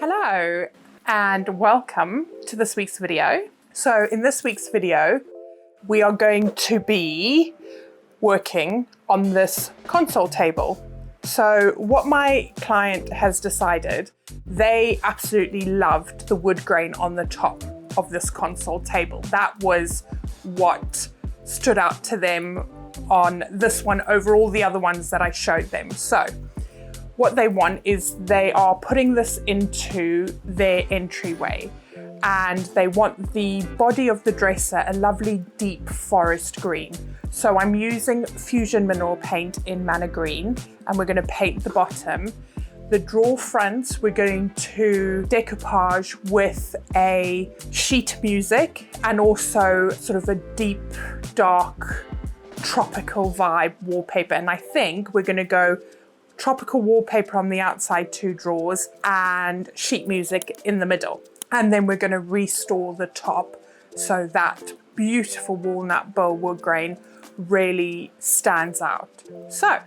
Hello and welcome to this week's video. So in this week's video, we are going to be working on this console table. So what my client has decided, they absolutely loved the wood grain on the top of this console table. That was what stood out to them on this one over all the other ones that I showed them. So what they want is they are putting this into their entryway, and they want the body of the dresser a lovely deep forest green. So I'm using Fusion Mineral paint in Manor green, and we're going to paint the bottom. The drawer fronts we're going to decoupage with a sheet music and also sort of a deep dark tropical vibe wallpaper. And I think we're going to go tropical wallpaper on the outside 2 drawers and sheet music in the middle. And then we're going to restore the top so that beautiful walnut bow wood grain really stands out. So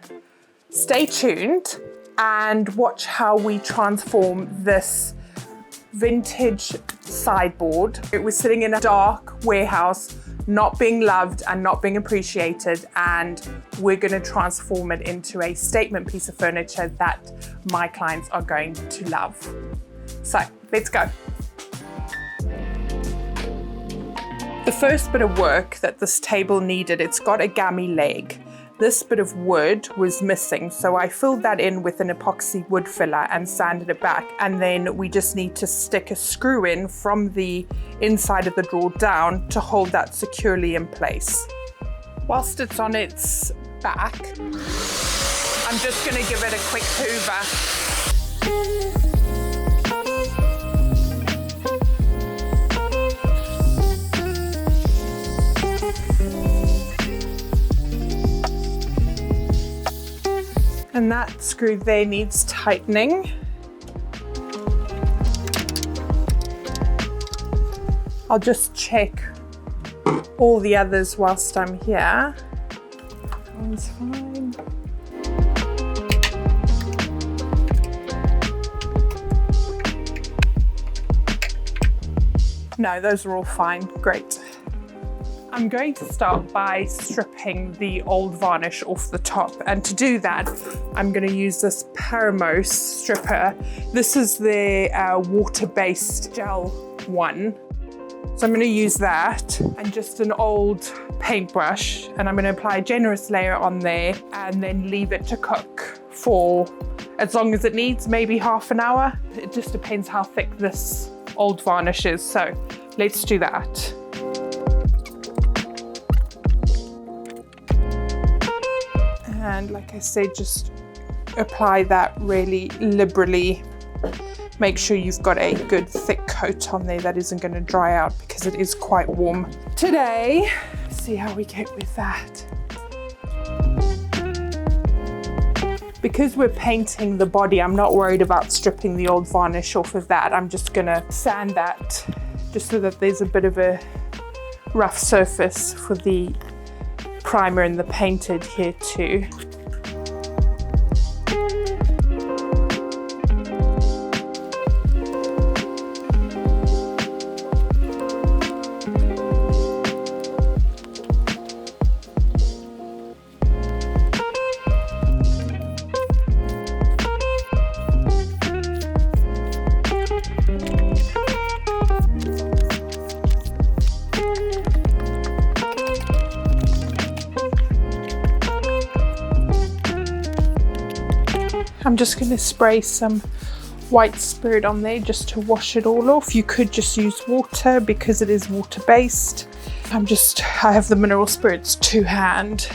stay tuned and watch how we transform this vintage sideboard. It was sitting in a dark warehouse, not being loved and not being appreciated, and we're going to transform it into a statement piece of furniture that my clients are going to love. So let's go. The first bit of work that this table needed, it's got a gammy leg. This bit of wood was missing, so I filled that in with an epoxy wood filler and sanded it back, and then we just need to stick a screw in from the inside of the drawer down to hold that securely in place. Whilst it's on its back, I'm just going to give it a quick hoover. And that screw there needs tightening. I'll just check all the others whilst I'm here. That one's fine. No, those are all fine. Great. I'm going to start by stripping the old varnish off the top, and to do that I'm going to use this Paramos stripper. This is the water-based gel one, so I'm going to use that and just an old paintbrush, and I'm going to apply a generous layer on there and then leave it to cook for as long as it needs, maybe half an hour. It just depends how thick this old varnish is, so let's do that. And like I said, just apply that really liberally. Make sure you've got a good thick coat on there that isn't going to dry out because it is quite warm today. See how we get with that. Because we're painting the body, I'm not worried about stripping the old varnish off of that. I'm just going to sand that just so that there's a bit of a rough surface for the primer and the painted here too. I'm just going to spray some white spirit on there just to wash it all off. You could just use water because it is water based. I have the mineral spirits to hand,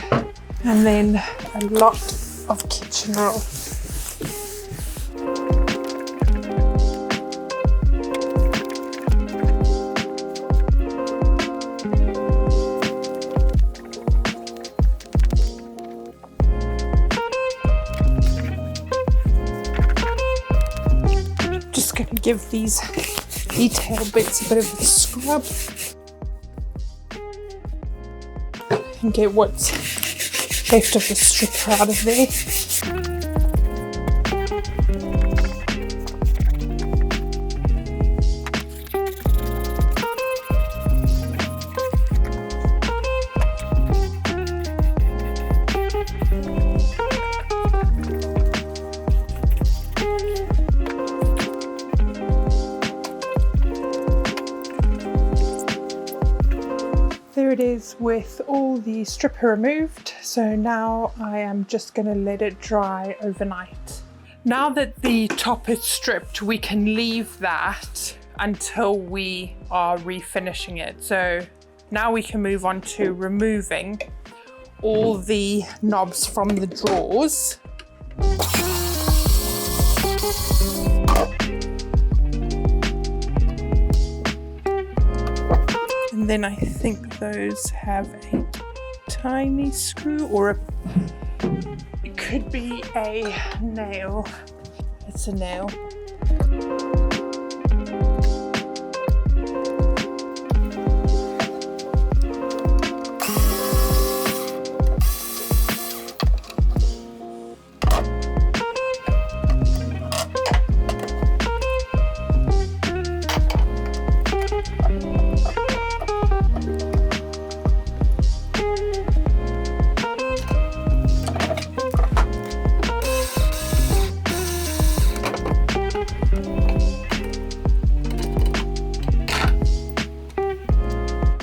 and then a lot of kitchen roll. Going to give these detail bits a bit of a scrub and get what's left of the strip out of there. it is with all the stripper removed. So now I am just going to let it dry overnight. Now that the top is stripped, we can leave that until we are refinishing it. So now we can move on to removing all the knobs from the drawers. And then I think those have a tiny screw, or it could be a nail. It's a nail.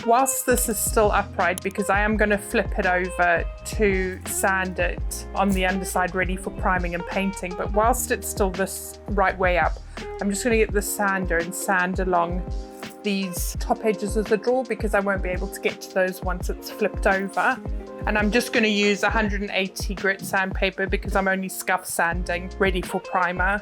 Whilst this is still upright, because I am going to flip it over to sand it on the underside ready for priming and painting, but whilst it's still this right way up, I'm just going to get the sander and sand along these top edges of the drawer, because I won't be able to get to those once it's flipped over. And I'm just going to use 180 grit sandpaper because I'm only scuff sanding ready for primer.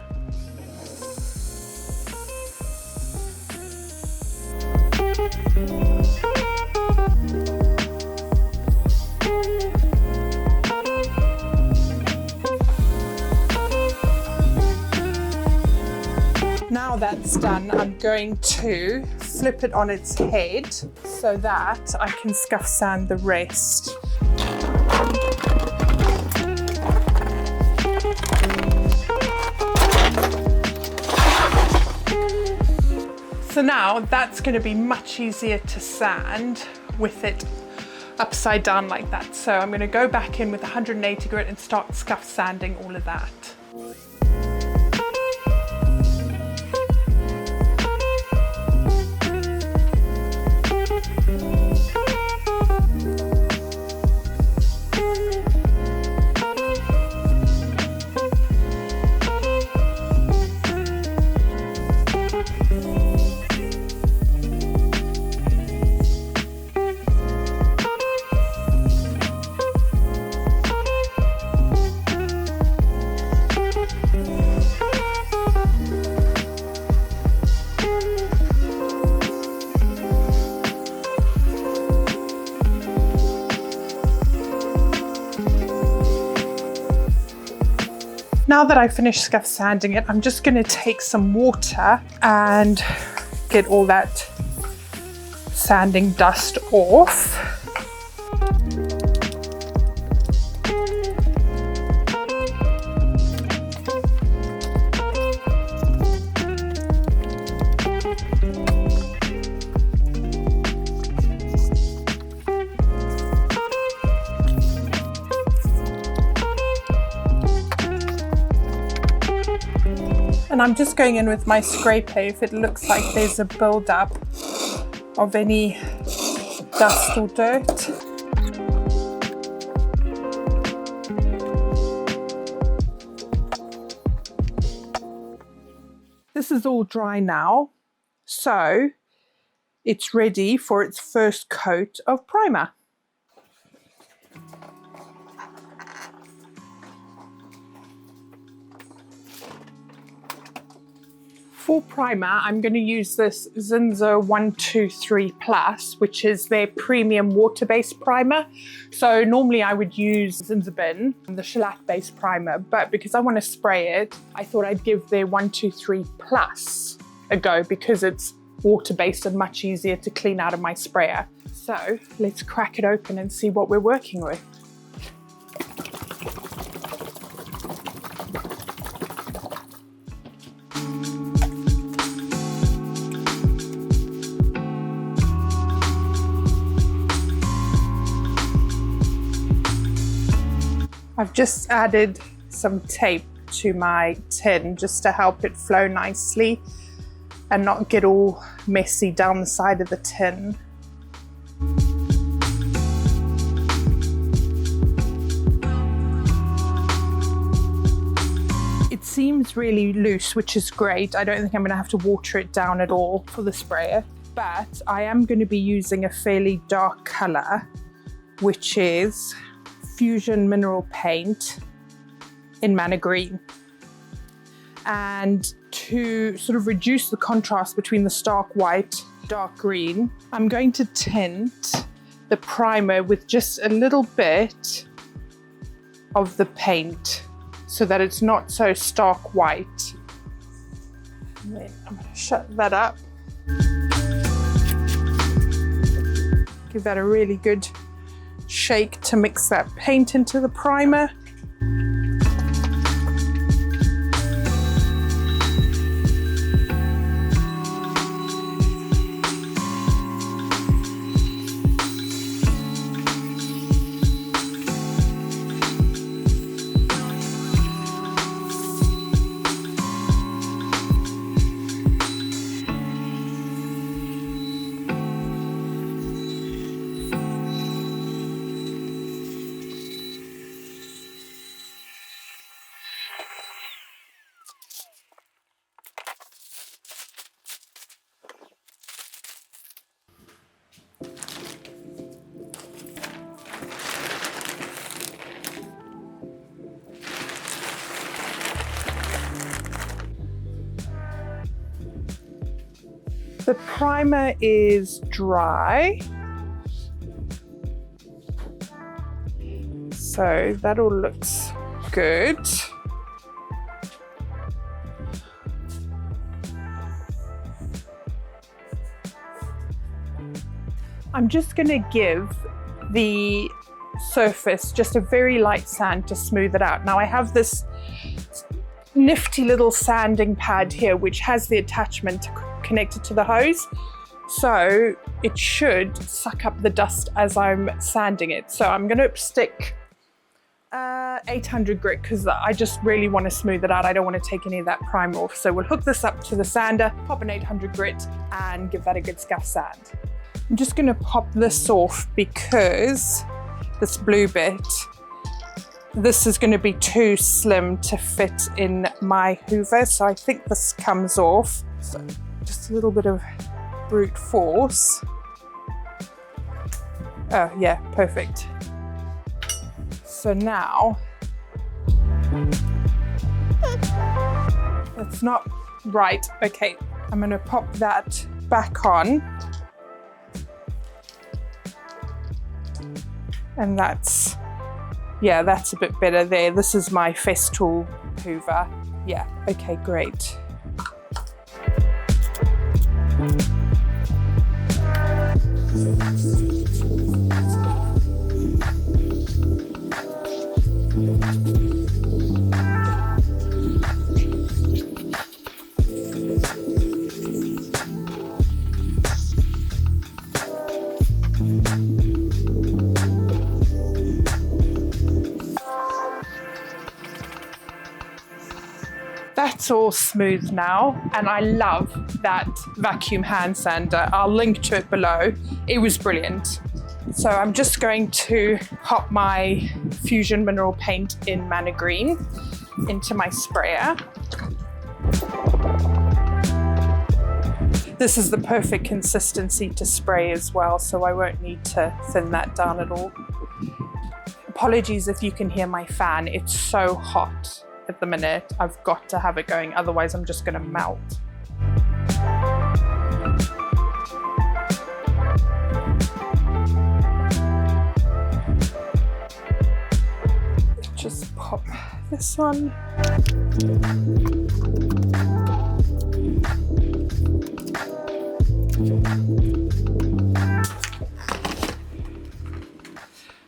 Now that's done, I'm going to flip it on its head so that I can scuff sand the rest. So now that's going to be much easier to sand with it upside down like that. So I'm going to go back in with 180 grit and start scuff sanding all of that. Now that I've finished scuff sanding it, I'm just going to take some water and get all that sanding dust off. And I'm just going in with my scraper if it looks like there's a build-up of any dust or dirt. This is all dry now, so it's ready for its first coat of primer. For primer, I'm going to use this Zinsser 123 Plus, which is their premium water-based primer. So normally I would use Zinsser Bin, the shellac-based primer, but because I want to spray it, I thought I'd give their 123 Plus a go because it's water-based and much easier to clean out of my sprayer. So let's crack it open and see what we're working with. I've just added some tape to my tin just to help it flow nicely and not get all messy down the side of the tin. seems really loose, which is great. I don't think I'm going to have to water it down at all for the sprayer, but I am going to be using a fairly dark color, which is Fusion Mineral Paint in Manor Green. And to sort of reduce the contrast between the stark white, dark green, I'm going to tint the primer with just a little bit of the paint so that it's not so stark white. And then I'm going to shut that up. Give that a really good shake to mix that paint into the primer. The primer is dry, so that all looks good. I'm just going to give the surface just a very light sand to smooth it out. Now I have this nifty little sanding pad here which has the attachment connected to the hose, so it should suck up the dust as I'm sanding it. So I'm going to stick 800 grit because I just really want to smooth it out. I don't want to take any of that primer off. So we'll hook this up to the sander, pop an 800 grit and give that a good scuff sand. I'm just going to pop this off because this blue bit, this is going to be too slim to fit in my hoover, so I think this comes off. So just a little bit of brute force. Oh yeah, perfect. So now, that's not right. Okay, I'm going to pop that back on. And that's, yeah, that's a bit better there. This is my Festool hoover. Yeah, okay, great. That's all smooth now, and I love that vacuum hand sander. I'll link to it below. It was brilliant. So I'm just going to pop my Fusion Mineral Paint in Manor Green into my sprayer. This is the perfect consistency to spray as well, so I won't need to thin that down at all. Apologies if you can hear my fan. It's so hot at the minute. I've got to have it going, otherwise I'm just going to melt. Just pop this on.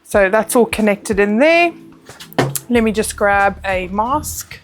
So that's all connected in there. Let me just grab a mask.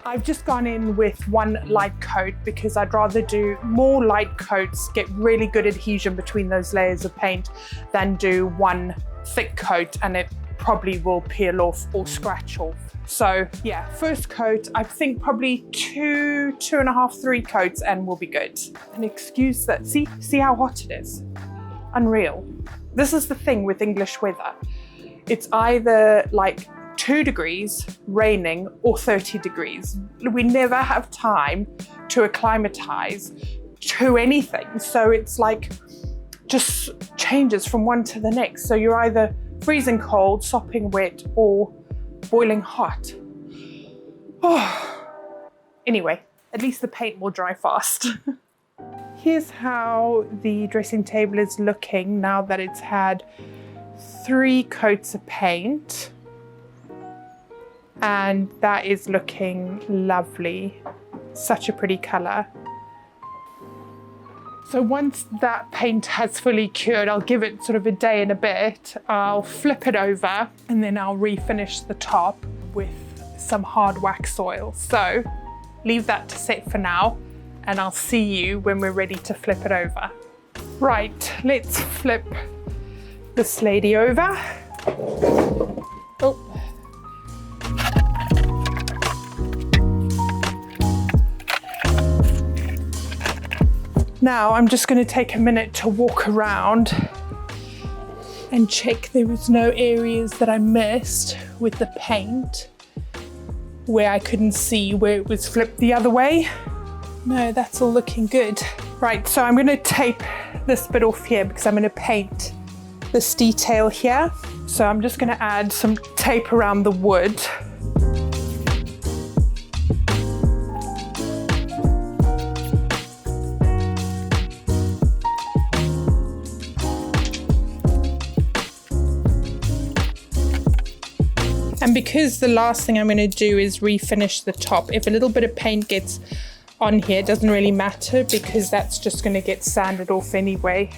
I've just gone in with one light coat because I'd rather do more light coats, get really good adhesion between those layers of paint, than do one thick coat and it probably will peel off or scratch off. So yeah, first coat, I think probably two and a half, 3 coats and we'll be good. And excuse that, see how hot it is? Unreal. This is the thing with English weather. It's either like 2 degrees, raining, or 30 degrees. We never have time to acclimatize to anything. So it's like, just changes from one to the next. So you're either freezing cold, sopping wet, or boiling hot. Oh. Anyway, at least the paint will dry fast. Here's how the dressing table is looking now that it's had 3 coats of paint. And that is looking lovely. Such a pretty color. So once that paint has fully cured, I'll give it sort of a day and a bit. I'll flip it over and then I'll refinish the top with some hard wax oil. So leave that to set for now and I'll see you when we're ready to flip it over. Right, let's flip this lady over. Oh. Now I'm just going to take a minute to walk around and check there was no areas that I missed with the paint where I couldn't see where it was flipped the other way. No, that's all looking good. Right, so I'm going to tape this bit off here because I'm going to paint this detail here. So I'm just going to add some tape around the wood. And because the last thing I'm going to do is refinish the top, if a little bit of paint gets on here, it doesn't really matter because that's just going to get sanded off anyway.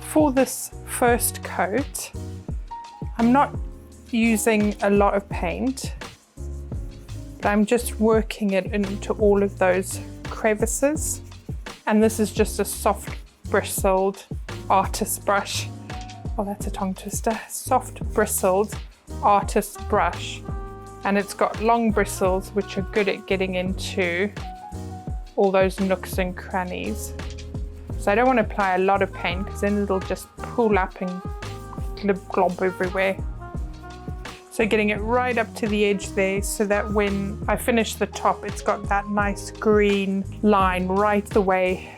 For this first coat, I'm not using a lot of paint, but I'm just working it into all of those crevices. And this is just a soft bristled artist brush. Oh, that's a tongue twister. Soft bristled artist brush. And it's got long bristles, which are good at getting into all those nooks and crannies. So I don't want to apply a lot of paint because then it'll just pull up and glob everywhere. So getting it right up to the edge there so that when I finish the top, it's got that nice green line right the way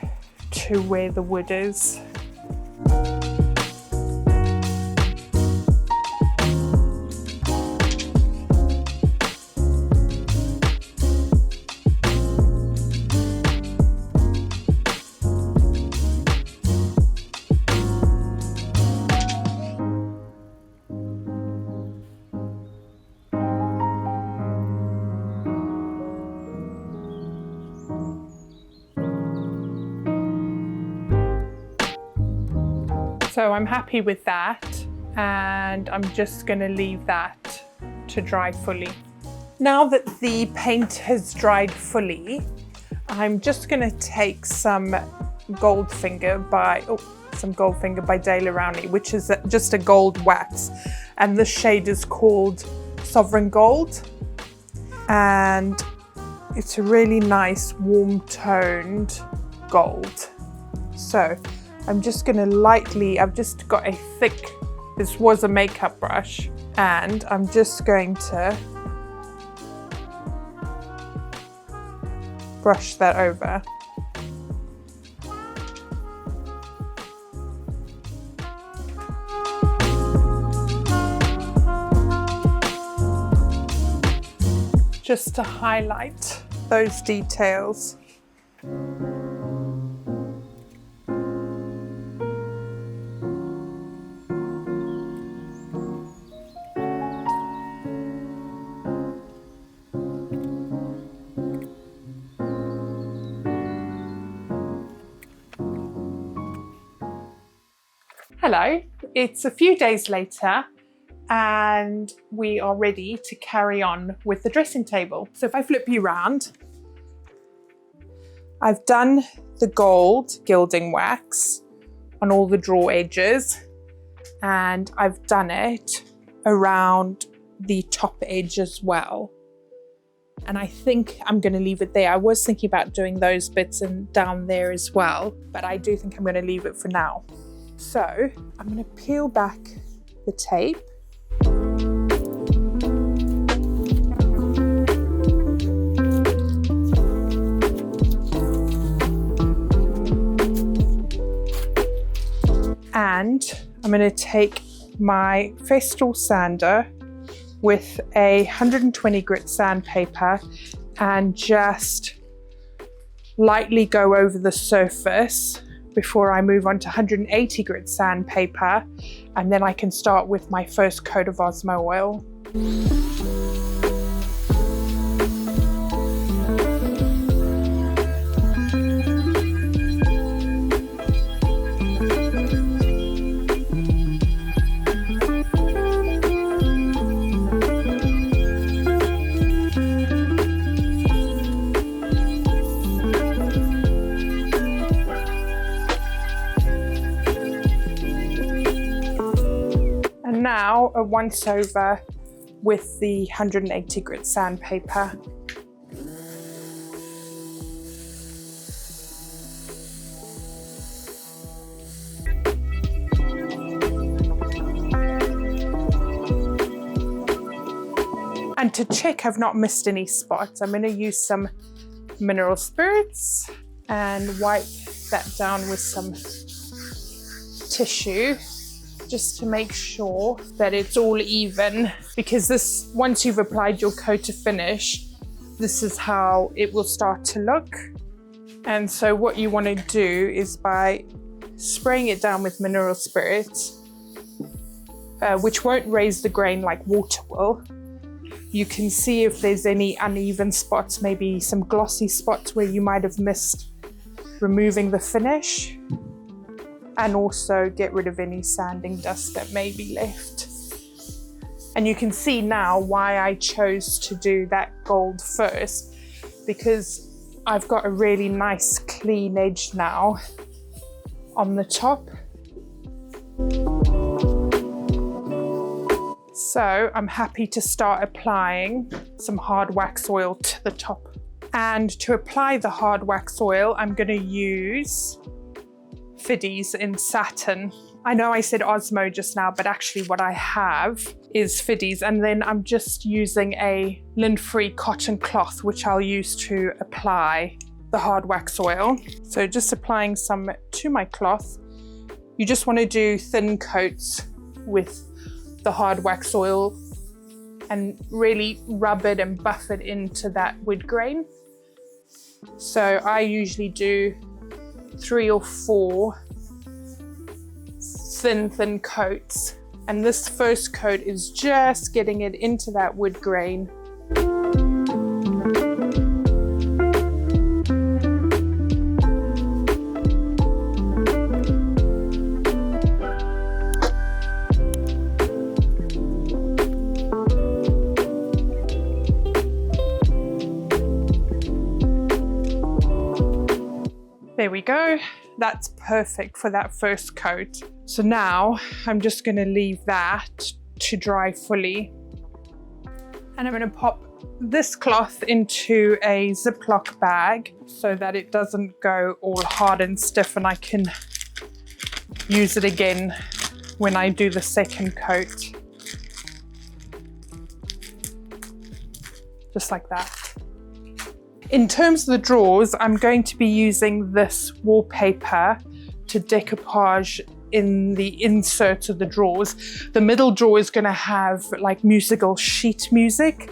to where the wood is. So I'm happy with that and I'm just going to leave that to dry fully. Now that the paint has dried fully, I'm just going to take some Goldfinger by Daler Rowney, which is just a gold wax, and the shade is called Sovereign Gold, and it's a really nice warm toned gold. So I'm just going to lightly, I've just got a thick, this was a makeup brush, and I'm just going to brush that over. Just to highlight those details. Hello, it's a few days later and we are ready to carry on with the dressing table. So if I flip you around, I've done the gold gilding wax on all the drawer edges and I've done it around the top edge as well. And I think I'm going to leave it there. I was thinking about doing those bits and down there as well, but I do think I'm going to leave it for now. So I'm going to peel back the tape. And I'm going to take my Festool sander with a 120 grit sandpaper and just lightly go over the surface before I move on to 180 grit sandpaper, and then I can start with my first coat of Osmo oil. Now a once over with the 180 grit sandpaper. And to check I've not missed any spots, I'm going to use some mineral spirits and wipe that down with some tissue, just to make sure that it's all even, because this, once you've applied your coat to finish, this is how it will start to look. And so what you want to do is, by spraying it down with mineral spirits, which won't raise the grain like water will, you can see if there's any uneven spots, maybe some glossy spots where you might have missed removing the finish, and also get rid of any sanding dust that may be left. And you can see now why I chose to do that gold first, because I've got a really nice clean edge now on the top. So I'm happy to start applying some hard wax oil to the top. And to apply the hard wax oil, I'm going to use Fiddes in satin. I know I said Osmo just now, but actually what I have is Fiddes, and then I'm just using a lint-free cotton cloth which I'll use to apply the hard wax oil. So just applying some to my cloth. You just want to do thin coats with the hard wax oil and really rub it and buff it into that wood grain. So I usually do 3 or 4 thin coats, and this first coat is just getting it into that wood grain. There we go. That's perfect for that first coat. So now I'm just going to leave that to dry fully. And I'm going to pop this cloth into a Ziploc bag so that it doesn't go all hard and stiff, and I can use it again when I do the second coat. Just like that. In terms of the drawers, I'm going to be using this wallpaper to decoupage in the inserts of the drawers. The middle drawer is going to have like musical sheet music,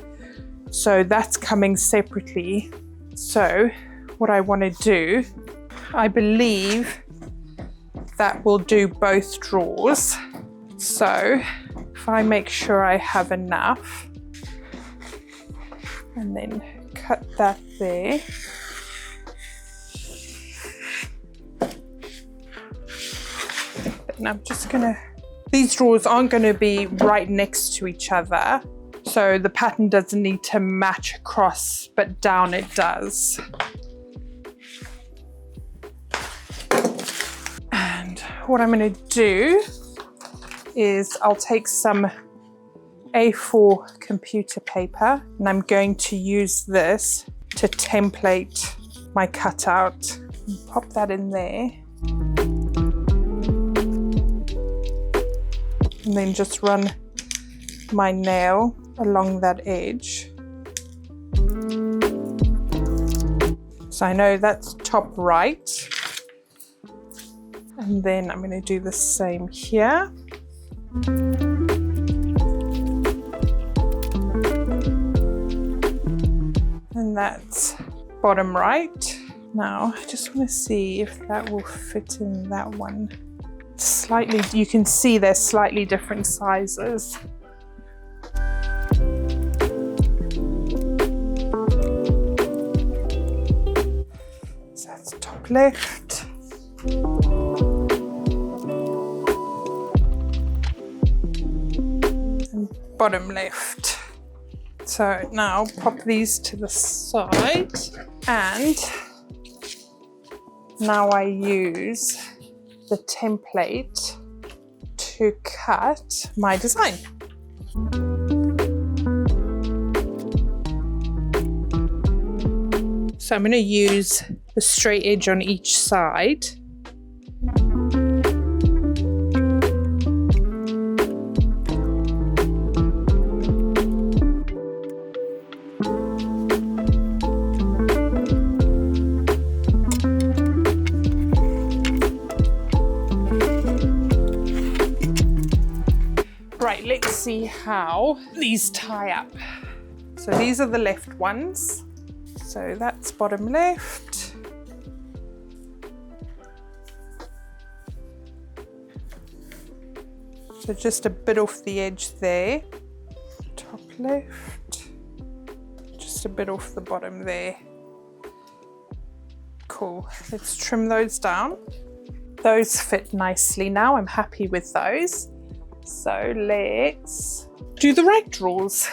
so that's coming separately. So what I want to do, I believe that will do both drawers. So if I make sure I have enough, and then cut that there. And I'm just gonna, these drawers aren't gonna be right next to each other, so the pattern doesn't need to match across, but down it does. And what I'm gonna do is I'll take some A4 computer paper and I'm going to use this to template my cutout. Pop that in there. And then just run my nail along that edge. So I know that's top right. And then I'm going to do the same here. And that's bottom right. Now I just want to see if that will fit in that one. Slightly, you can see they're slightly different sizes. So that's top left. And bottom left. So now pop these to the side, and now I use the template to cut my design. So I'm going to use the straight edge on each side. Right, let's see how these tie up. So these are the left ones. So that's bottom left. So just a bit off the edge there. Top left. Just a bit off the bottom there. Cool, let's trim those down. Those fit nicely now, I'm happy with those. So let's do the right drawers.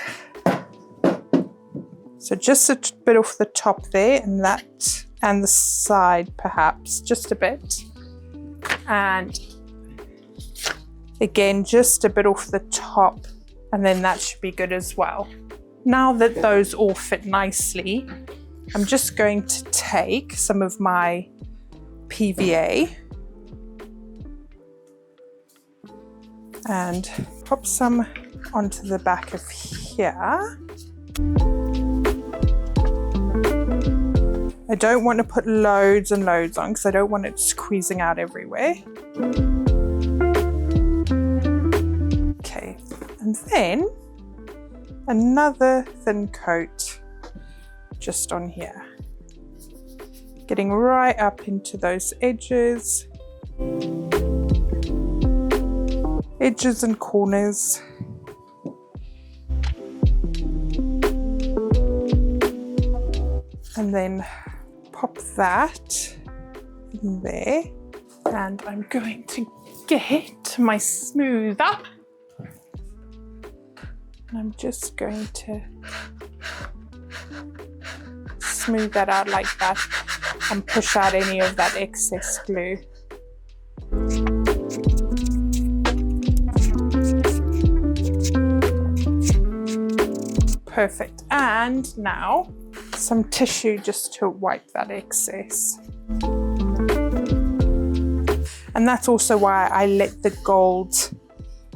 So just a bit off the top there, and that, and the side perhaps, just a bit. And again, just a bit off the top, and then that should be good as well. Now that those all fit nicely, I'm just going to take some of my PVA and pop some onto the back of here. I don't want to put loads and loads on because I don't want it squeezing out everywhere. Okay, and then another thin coat just on here. Getting right up into those edges. Edges and corners. And then pop that in there. And I'm going to get my smoother. And I'm just going to smooth that out like that and push out any of that excess glue. Perfect. And now some tissue just to wipe that excess. And that's also why I let the gold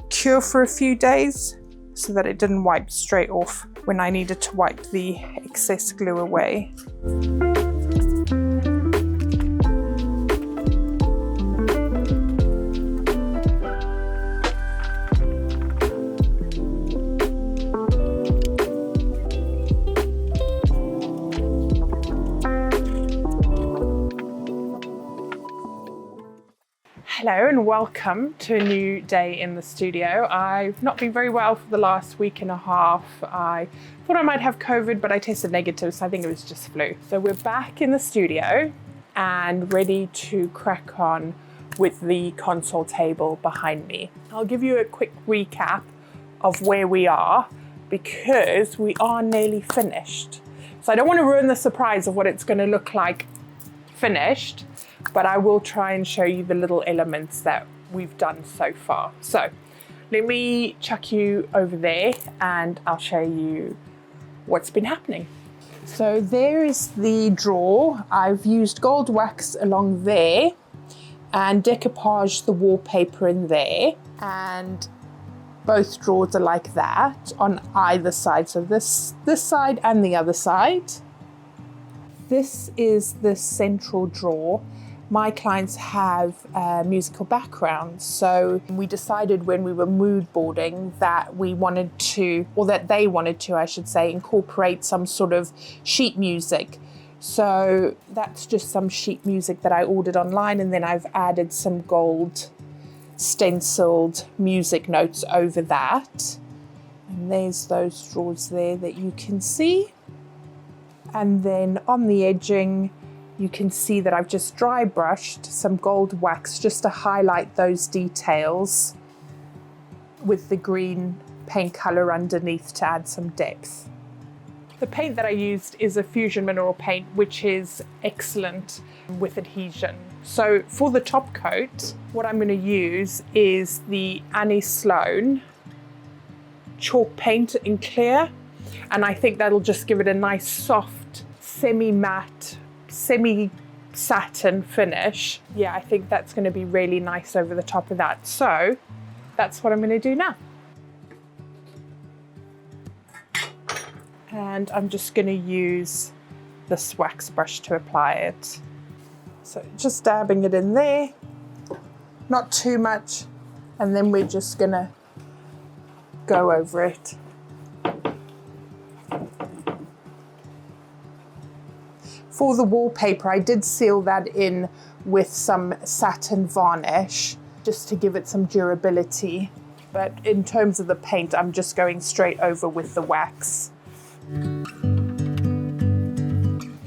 cure for a few days, so that it didn't wipe straight off when I needed to wipe the excess glue away. Hello and welcome to a new day in the studio. I've not been very well for the last week and a half. I thought I might have COVID, but I tested negative, so I think it was just flu. So we're back in the studio and ready to crack on with the console table behind me. I'll give you a quick recap of where we are because we are nearly finished. So I don't want to ruin the surprise of what it's going to look like finished, but I will try and show you the little elements that we've done so far. So let me chuck you over there and I'll show you what's been happening. So there is the drawer. I've used gold wax along there and decoupage the wallpaper in there, and both drawers are like that on either side. So this side and the other side. This is the central drawer. My clients have musical backgrounds, so we decided when we were mood boarding that we wanted to, or that they wanted to, I should say, incorporate some sort of sheet music. So that's just some sheet music that I ordered online, and then I've added some gold stenciled music notes over that. And there's those drawers there that you can see. And then on the edging, you can see that I've just dry brushed some gold wax just to highlight those details with the green paint color underneath to add some depth. The paint that I used is a fusion mineral paint, which is excellent with adhesion. So for the top coat, what I'm going to use is the Annie Sloan chalk paint in clear, and I think that'll just give it a nice soft semi-matte, semi-satin finish. Yeah, I think that's going to be really nice over the top of that. So that's what I'm going to do now. And I'm just going to use this wax brush to apply it. So just dabbing it in there, not too much, and then we're just going to go over it. For the wallpaper, I did seal that in with some satin varnish just to give it some durability. But in terms of the paint, I'm just going straight over with the wax.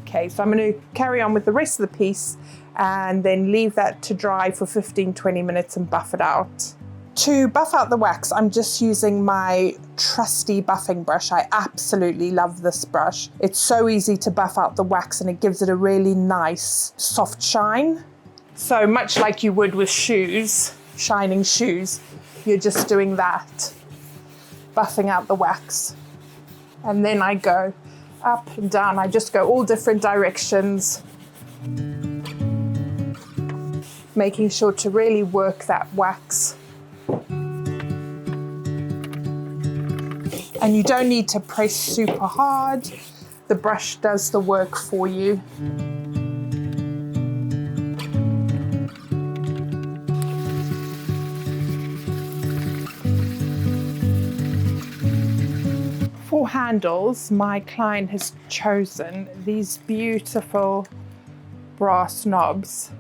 Okay, so I'm going to carry on with the rest of the piece and then leave that to dry for 15-20 minutes and buff it out. To buff out the wax, I'm just using my trusty buffing brush. I absolutely love this brush. It's so easy to buff out the wax and it gives it a really nice soft shine. So much like you would with shoes, shining shoes, you're just doing that, buffing out the wax. And then I go up and down. I just go all different directions, making sure to really work that wax. And you don't need to press super hard. The brush does the work for you. For handles, my client has chosen these beautiful brass knobs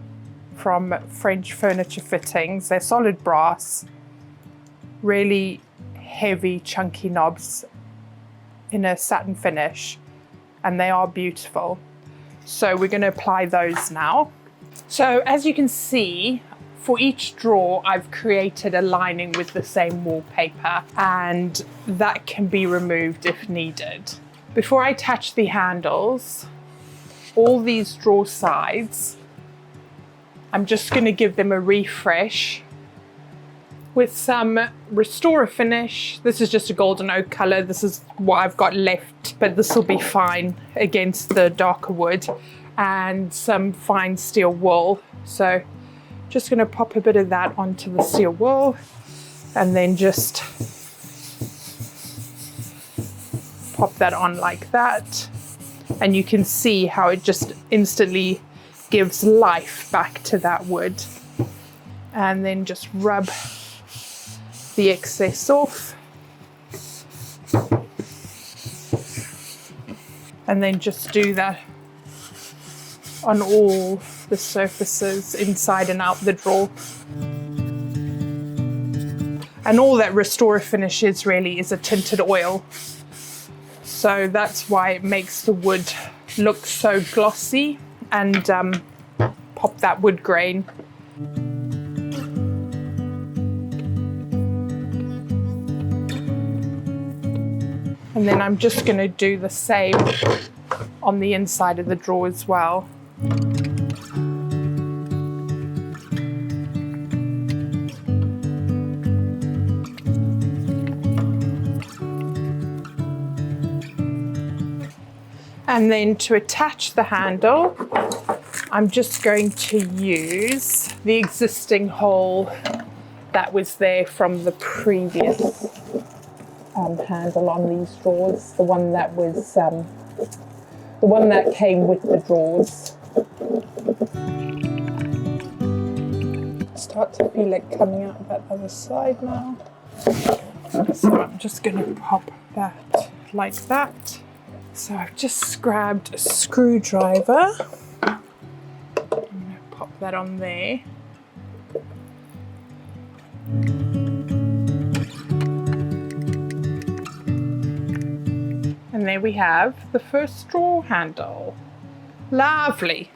from French Furniture Fittings. They're solid brass, really heavy, chunky knobs in a satin finish, and they are beautiful. So we're going to apply those now. So as you can see, for each drawer, I've created a lining with the same wallpaper, and that can be removed if needed. Before I attach the handles, all these drawer sides, I'm just going to give them a refresh with some Restore Finish. This is just a golden oak color. This is what I've got left, but this will be fine against the darker wood, and some fine steel wool. So just going to pop a bit of that onto the steel wool and then just pop that on like that. And you can see how it just instantly gives life back to that wood. And then just rub the excess off. And then just do that on all the surfaces inside and out the drawer. And all that Restore Finish is really is a tinted oil. So that's why it makes the wood look so glossy and pop that wood grain. And then I'm just going to do the same on the inside of the drawer as well. And then to attach the handle, I'm just going to use the existing hole that was there from the previous handle on these drawers, the one that was the one that came with the drawers. Start to feel it coming out that other side now. So I'm just going to pop that like that. So I've just grabbed a screwdriver. I'm going to pop that on there. And there we have the first drawer handle. Lovely.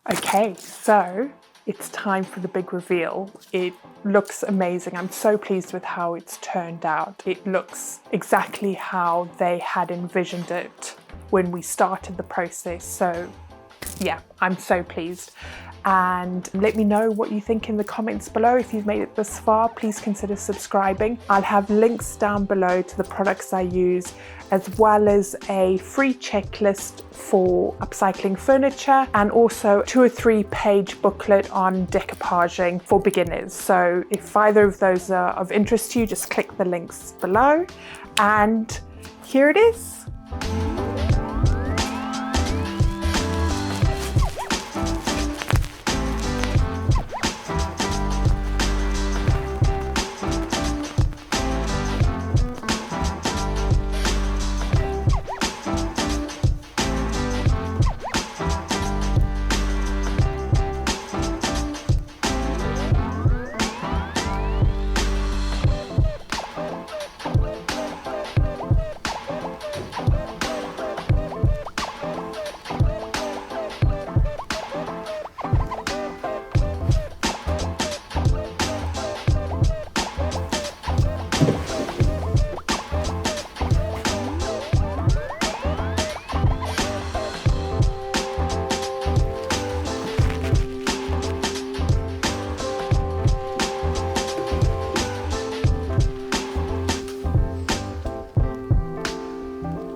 Okay, so it's time for the big reveal. It looks amazing. I'm so pleased with how it's turned out. It looks exactly how they had envisioned it when we started the process. So yeah, I'm so pleased. And let me know what you think in the comments below. If you've made it this far, please consider subscribing. I'll have links down below to the products I use, as well as a free checklist for upcycling furniture, and also 2 or 3 page booklet on decoupaging for beginners. So if either of those are of interest to you, just click the links below. And here it is.